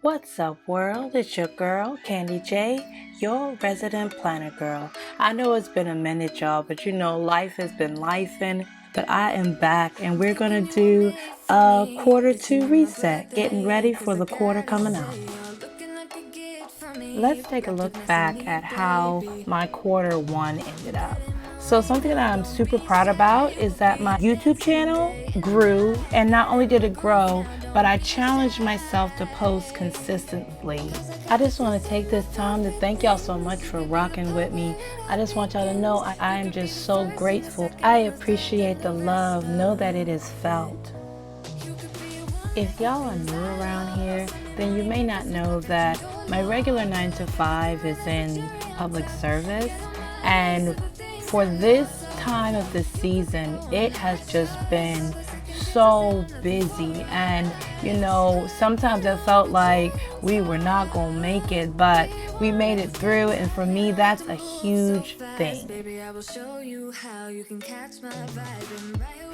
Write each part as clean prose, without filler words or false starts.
What's up, world? It's your girl, Candy J, your resident planner girl. I know it's been a minute, y'all, but life has been lifing. But I am back, and we're gonna do a quarter two reset, getting ready for the quarter coming out. Let's take a look back at how my quarter one ended up. So something that I'm super proud about is that my YouTube channel grew, and not only did it grow, but I challenged myself to post consistently. I just want to take this time to thank y'all so much for rocking with me. I just want y'all to know I am just so grateful. I appreciate the love. Know that it is felt. If y'all are new around here, then you may not know that my regular 9 to 5 is in public service, and for this time of the season, it has just been so busy, and sometimes it felt like we were not gonna make it, but we made it through, and for me that's a huge thing.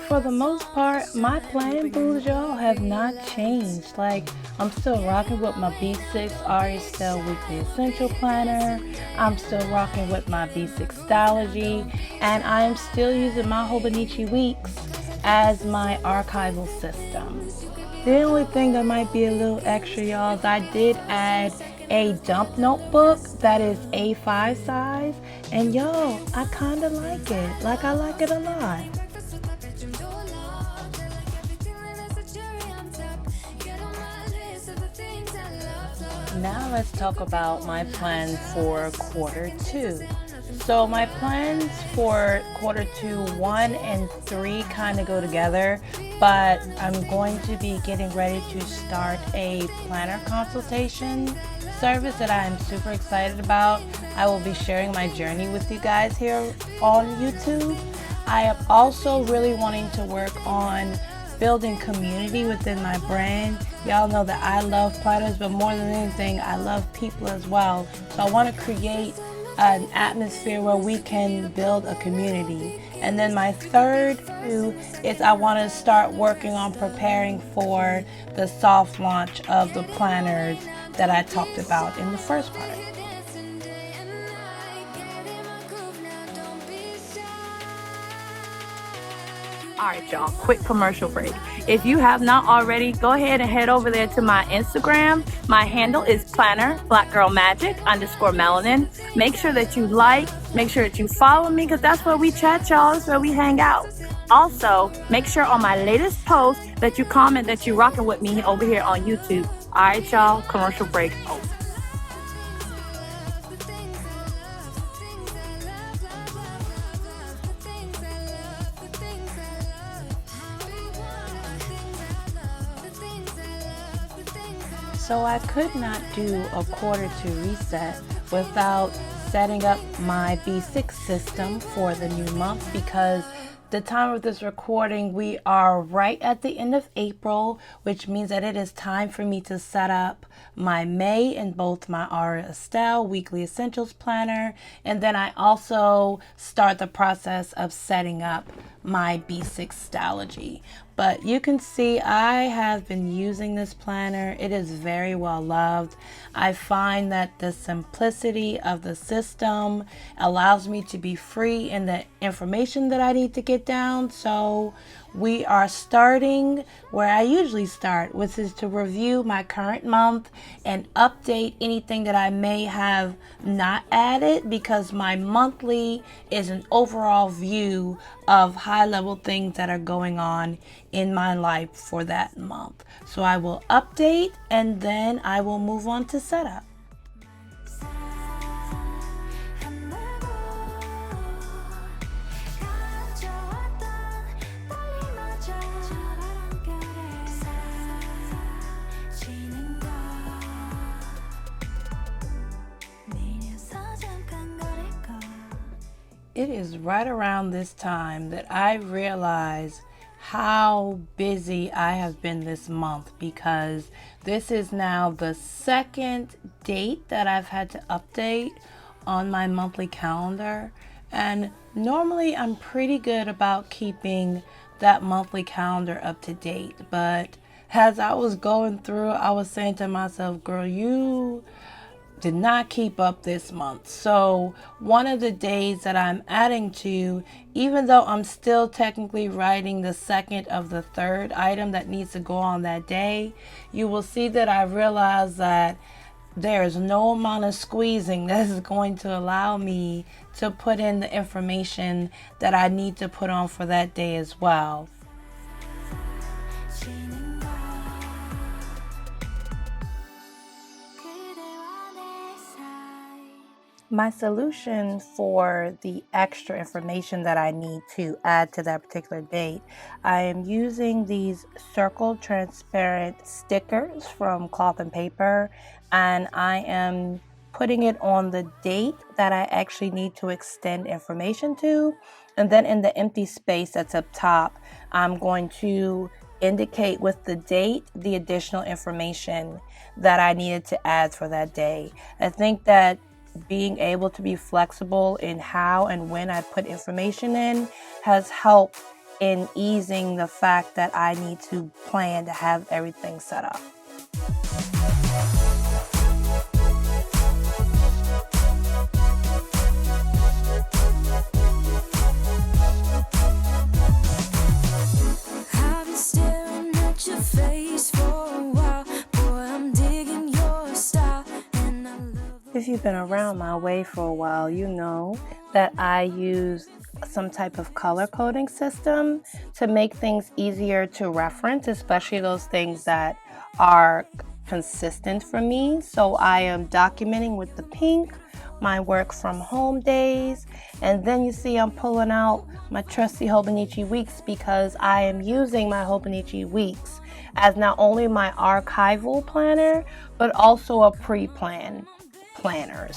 For the most part, my plan booths, y'all, have not changed. Like, I'm still rocking with my B6 Estelle Weekly Essentials Planner. I'm still rocking with my B6 Stalogy, and I am still using my Hobonichi Weeks as my archival system. The only thing that might be a little extra, y'all, is I did add a dump notebook that is A5 size, and y'all, I kind of like it. Like, I like it a lot. Now let's talk about my plans for quarter two. So my plans for quarter two, 1 and 3 kind of go together, but I'm going to be getting ready to start a planner consultation service that I am super excited about. I will be sharing my journey with you guys here on YouTube. I am also really wanting to work on building community within my brand. Y'all know that I love planners, but more than anything, I love people as well. So I want to create an atmosphere where we can build a community. And then my third is I want to start working on preparing for the soft launch of the planners that I talked about in the first part. All right, y'all, quick commercial break. If you have not already, go ahead and head over there to my Instagram. My handle is planner blackgirlmagic_melanin. Make sure that you make sure that you follow me, because that's where we chat, y'all. That's where we hang out. Also, make sure on my latest post that you comment that you're rocking with me over here on YouTube. All right, y'all, commercial break over. So I could not do a quarter two reset without setting up my B6 system for the new month, because the time of this recording, we are right at the end of April, which means that it is time for me to set up my May in both my Estelle Weekly Essentials Planner, and then I also start the process of setting up my B6 Stalogy. But you can see I have been using this planner. It is very well loved. I find that the simplicity of the system allows me to be free in the information that I need to get down. So we are starting where I usually start, which is to review my current month and update anything that I may have not added, because my monthly is an overall view of high-level things that are going on in my life for that month. So I will update, and then I will move on to setup. It is right around this time that I realize how busy I have been this month, because this is now the second date that I've had to update on my monthly calendar. And normally I'm pretty good about keeping that monthly calendar up to date, but As I was going through, I was saying to myself, girl, you did not keep up this month. So one of the days that I'm adding to, even though I'm still technically writing the second of the third item that needs to go on that day, you will see that I realized that there is no amount of squeezing that is going to allow me to put in the information that I need to put on for that day as well. My solution for the extra information that I need to add to that particular date, I am using these circle transparent stickers from Cloth and Paper, and I am putting it on the date that I actually need to extend information to. And then in the empty space that's up top, I'm going to indicate with the date the additional information that I needed to add for that day. I think that being able to be flexible in how and when I put information in has helped in easing the fact that I need to plan to have everything set up. If you've been around my way for a while, you know that I use some type of color coding system to make things easier to reference, especially those things that are consistent for me. So I am documenting with the pink my work from home days, and then you see I'm pulling out my trusty Hobonichi weeks because I am using my Hobonichi weeks as not only my archival planner but also a pre-plan planners.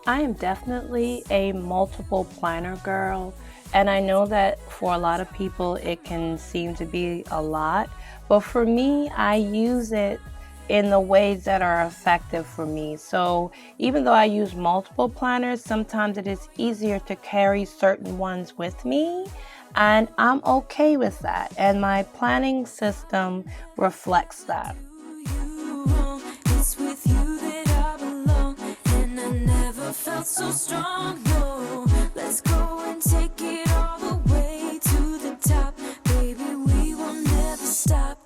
I am definitely a multiple planner girl, and I know that for a lot of people it can seem to be a lot, but for me, I use it in the ways that are effective for me. So even though I use multiple planners, sometimes it is easier to carry certain ones with me, and I'm okay with that, and my planning system reflects that. It's with you that I belong, and I never felt so strong. No, let's go and take it all the way to the top. Baby, we will never stop.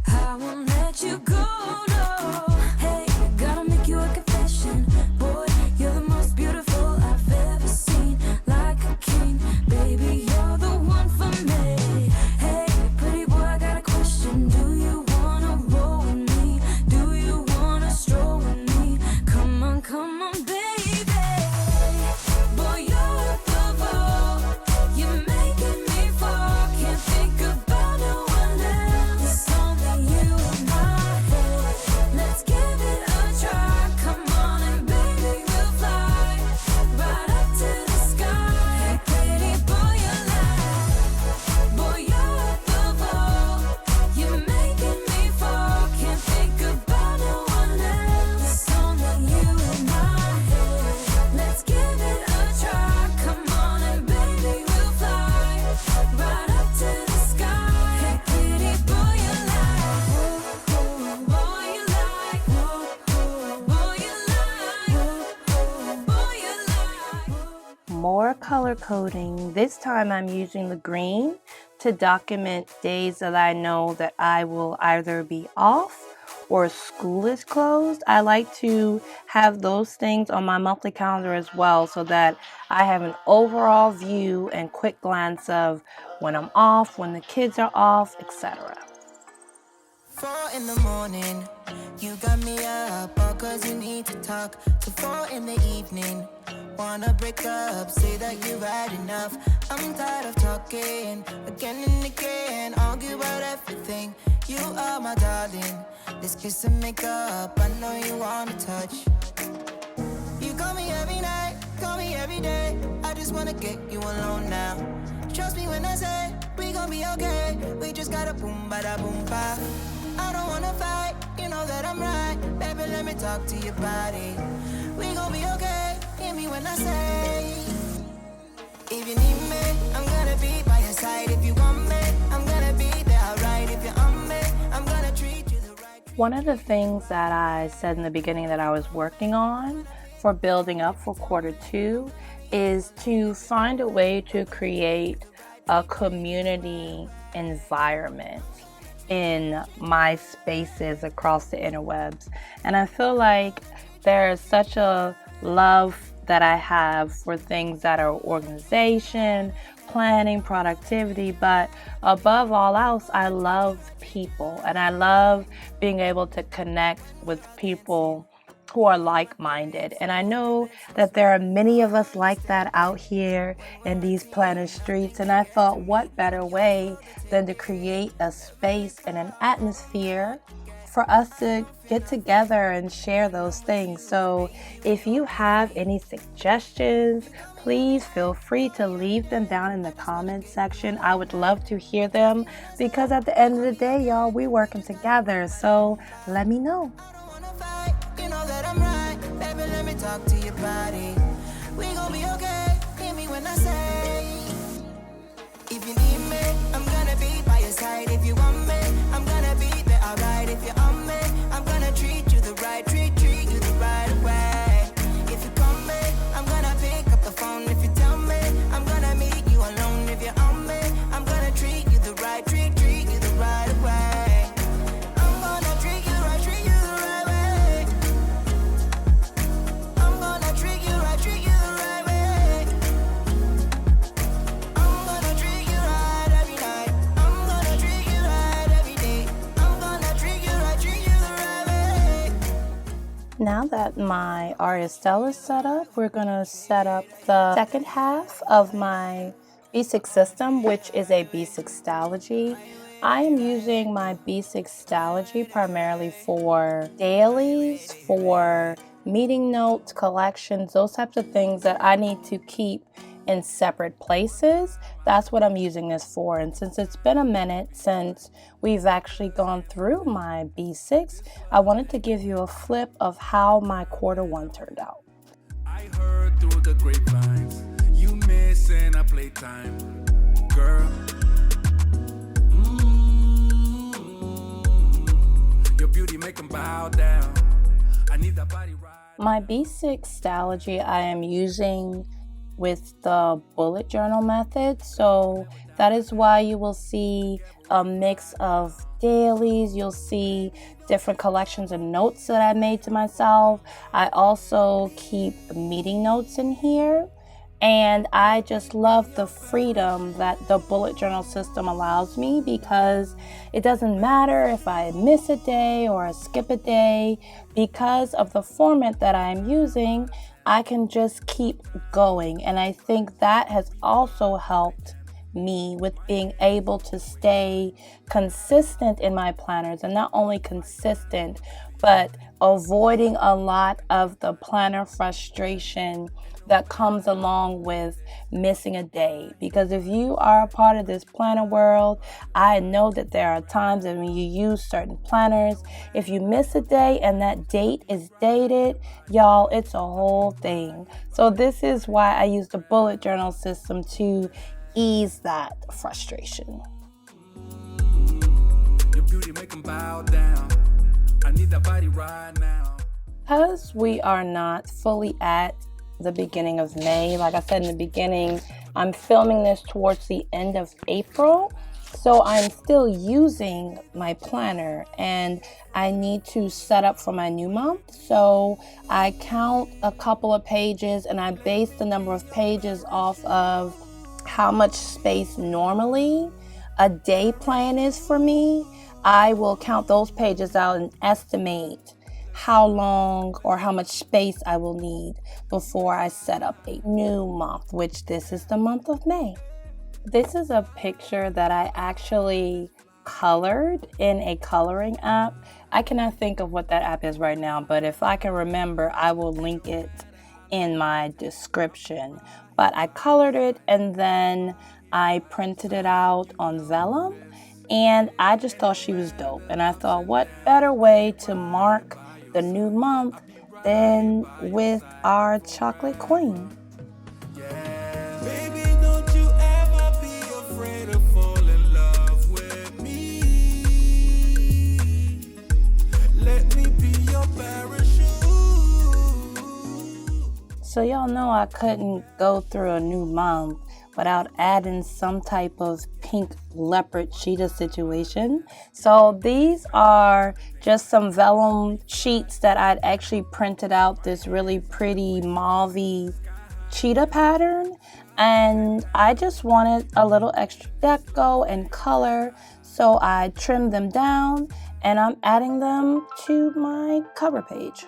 I won't let you go, no. Hey, gotta make you a confession. Boy, you're the most beautiful I've ever seen. Like a king, baby, you're the one for me. Hey, pretty boy, I got a question. Do you wanna roll with me? Do you wanna stroll with me? Come on, baby. Boy, you're the ball. You're making me fall. Can't think about no one else. Only you in my head. Let's give it a try. Come on and baby, we'll fly right up to the sky. Hey, pretty boy, you're like, boy, you're the ball. You're making me fall. Can't think about no one else. Only you in my head. Let's give it a try. Come on and baby, we'll fly right up to the sky. Hey, pretty boy, you're like, boy, you like, boy, you like, boy, you like. More color coding. This time I'm using the green to document days that I know that I will either be off or school is closed. I like to have those things on my monthly calendar as well so that I have an overall view and quick glance of when I'm off, when the kids are off, etc. 4 in the morning, you got me up, all 'cause you need to talk. To 4 in the evening, wanna break up, say that you've had enough. I'm tired of talking, again and again, argue about everything. You are my darling, this kiss and makeup, I know you wanna touch. You call me every night, call me every day, I just wanna get you alone now. Trust me when I say, we gon' be okay, we just gotta boom bada boom ba. I don't wanna fight, you know that I'm right. Baby, let me talk to your body. We gon' be okay, hear me when I say If you need me, I'm gonna be by your side. If you want me, I'm gonna be there, alright. If you're on me, I'm gonna treat you the right. One of the things that I said in the beginning that I was working on for building up for Q2 is to find a way to create a community environment in my spaces across the interwebs. And I feel like there's such a love that I have for things that are organization, planning, productivity, but above all else, I love people, and I love being able to connect with people who are like-minded. And I know that there are many of us like that out here in these planner streets, and I thought, what better way than to create a space and an atmosphere for us to get together and share those things. So if you have any suggestions, please feel free to leave them down in the comments section. I would love to hear them, because at the end of the day, y'all, we working together. So let me know. You know that I'm right, baby, let me talk to your body. We gon' be okay, hear me when I say, if you need me, I'm gonna be by your side. If you want me, I'm gonna be there, alright. If you're on me, I'm gonna treat you the right, treat you the right way. If you call me, I'm gonna pick up the phone. If you tell me, I'm gonna meet you alone. If you're on me, I'm gonna treat you the right, treat you the right way. I'm gonna treat you right, treat you the right way. I'm gonna treat you right, treat you the right way. I'm gonna treat you right every night. I'm gonna treat you right every day. I'm gonna treat you right, treat you the right way. Now that my Estelle is set up, we're gonna set up the second half of my B6 system, which is a B6 Stalogy. I am using my B6 Stalogy primarily for dailies, for meeting notes, collections, those types of things that I need to keep in separate places. That's what I'm using this for. And since it's been a minute since we've actually gone through my B6, I wanted to give you a flip of how my Q1 turned out. I heard through the grapevines, you missing a playtime, girl. Your beauty make 'em bow down. I need that body right. My B6 Stalogy I am using with the bullet journal method, so that is why you will see a mix of dailies. You'll see different collections of notes that I made to myself. I also keep meeting notes in here, and I just love the freedom that the bullet journal system allows me, because it doesn't matter if I miss a day or I skip a day. Because of the format that I'm using, I can just keep going, and I think that has also helped me with being able to stay consistent in my planners, and not only consistent, but avoiding a lot of the planner frustration that comes along with missing a day. Because if you are a part of this planner world, I know that there are times that when you use certain planners, if you miss a day and that date is dated, y'all, it's a whole thing. So this is why I use the bullet journal system to ease that frustration. Your beauty make 'em bow down. I need that body right now. Because we are not fully at the beginning of May, like I said in the beginning, I'm filming this towards the end of April, so I'm still using my planner, and I need to set up for my new month. So I count a couple of pages, and I base the number of pages off of how much space normally a day plan is for me. I will count those pages out and estimate how long or how much space I will need before I set up a new month, which this is the month of May. This is a picture that I actually colored in a coloring app. I cannot think of what that app is right now, but if I can remember, I will link it in my description. But I colored it and then I printed it out on vellum, and I just thought she was dope. And I thought, what better way to mark the new month than with our chocolate queen. Yeah, baby, don't So y'all know I couldn't go through a new month without adding some type of pink leopard cheetah situation. So these are just some vellum sheets that I'd actually printed out this really pretty mauve cheetah pattern, and I just wanted a little extra deco and color, so I trimmed them down and I'm adding them to my cover page.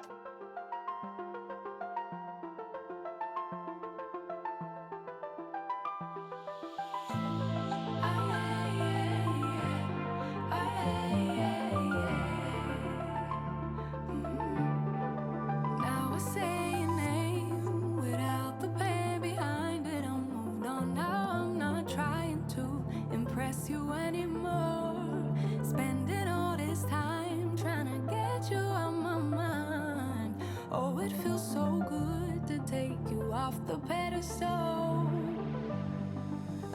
The pedestal.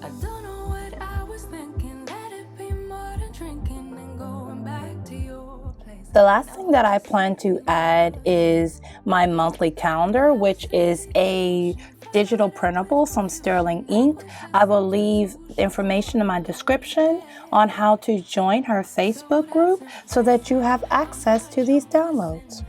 I don't know what I was thinking. Let it be more than drinking and going back to your place. The last thing that I plan to add is my monthly calendar, which is a digital printable from Sterling Ink. I will leave information in my description on how to join her Facebook group so that you have access to these downloads.